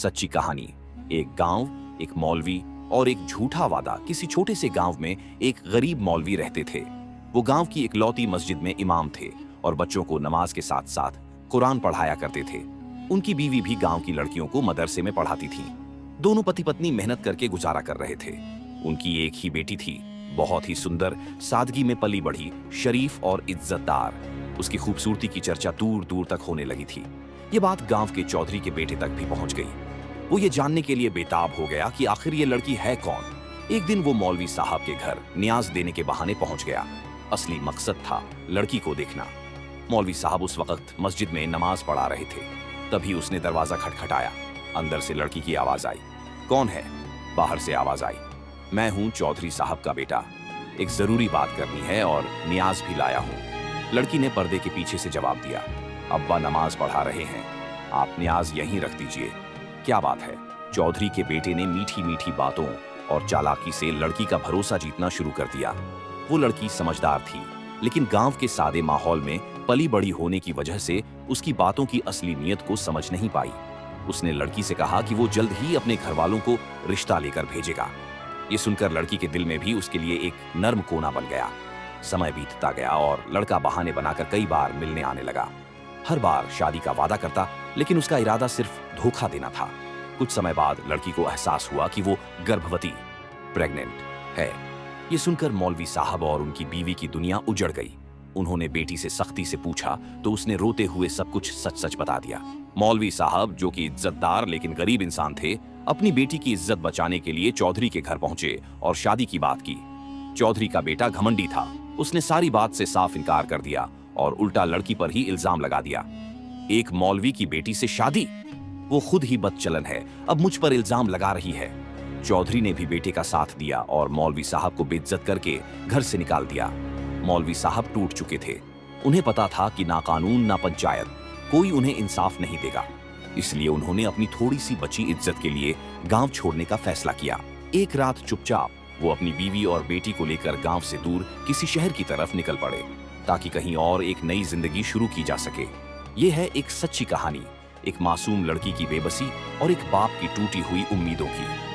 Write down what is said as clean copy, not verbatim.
सच्ची कहानी। एक गांव, एक मौलवी और एक झूठा वादा। किसी छोटे से गांव में एक गरीब मौलवी रहते थे। वो गांव की इकलौती मस्जिद में इमाम थे और बच्चों को नमाज के साथ साथ कुरान पढ़ाया करते थे। उनकी बीवी भी गांव की लड़कियों को मदरसे में पढ़ाती थी। दोनों पति पत्नी मेहनत करके गुजारा कर रहे थे। उनकी एक ही बेटी थी, बहुत ही सुंदर, सादगी में पली बढ़ी, शरीफ और इज्जतदार। उसकी खूबसूरती की चर्चा दूर दूर तक होने लगी थी। ये बात गांव के चौधरी के बेटे तक भी पहुंच गई। वो ये जानने के लिए बेताब हो गया कि आखिर ये लड़की है कौन। एक दिन वो मौलवी साहब के घर न्याज देने के बहाने पहुंच गया। असली मकसद था लड़की को देखना। मौलवी साहब उस वक्त मस्जिद में नमाज पढ़ा रहे थे। तभी उसने दरवाजा खटखटाया। अंदर से लड़की की आवाज आई। कौन है? बाहर से आवाज आई। मैं हूं चौधरी साहब का बेटा, एक जरूरी बात करनी है और नियाज भी लाया हूं। लड़की ने पर्दे के पीछे से जवाब दिया, अब्बा नमाज पढ़ा रहे हैं, आप नियाज यहीं रख दीजिए। क्या बात है? चौधरी के बेटे ने मीठी मीठी बातों और चालाकी से लड़की का भरोसा जीतना शुरू कर दिया। वो लड़की समझदार थी, लेकिन गांव के सादे माहौल में पली बड़ी होने की वजह से उसकी बातों की असली नीयत को समझ नहीं पाई। उसने लड़की से कहा कि वो जल्द ही अपने घर वालों को रिश्ता लेकर भेजेगा। ये सुनकर लड़की के दिल में भी उसके लिए एक नर्म कोना बन गया। समय बीतता गया और लड़का बहाने बनाकर कई बार मिलने आने लगा। हर बार शादी का वादा करता, लेकिन उसका इरादा सिर्फ धोखा देना था। कुछ समय बाद लड़की को एहसास हुआ कि वो गर्भवती, प्रेग्नेंट है। ये सुनकर मौलवी साहब और उनकी बीवी की दुनिया उजड़ गई। उन्होंने बेटी से सख्ती से पूछा तो उसने रोते हुए सब कुछ सच सच बता दिया। मौलवी साहब, जो कि इज्जतदार लेकिन गरीब इंसान थे, अपनी बेटी की इज्जत बचाने के लिए चौधरी के घर पहुंचे और शादी की बात की। चौधरी का बेटा घमंडी था। उसने सारी बात से साफ इनकार कर दिया और उल्टा लड़की पर ही इल्जाम लगा दिया। एक मौलवी की बेटी से शादी? वो खुद ही बदचलन है, अब मुझ पर इल्जाम लगा रही है। चौधरी ने भी बेटे का साथ दिया और मौलवी साहब को बेइज्जत करके घर से निकाल दिया। मौलवी साहब टूट चुके थे। उन्हें पता था कि ना कानून ना पंचायत, कोई उन्हें इंसाफ नहीं देगा। इसलिए उन्होंने अपनी थोड़ी सी बची इज्जत के लिए गांव छोड़ने का फैसला किया। एक रात चुपचाप वो अपनी बीवी और बेटी को लेकर गांव से दूर किसी शहर की तरफ निकल पड़े, ताकि कहीं और एक नई जिंदगी शुरू की जा सके। ये है एक सच्ची कहानी, एक मासूम लड़की की बेबसी और एक बाप की टूटी हुई उम्मीदों की।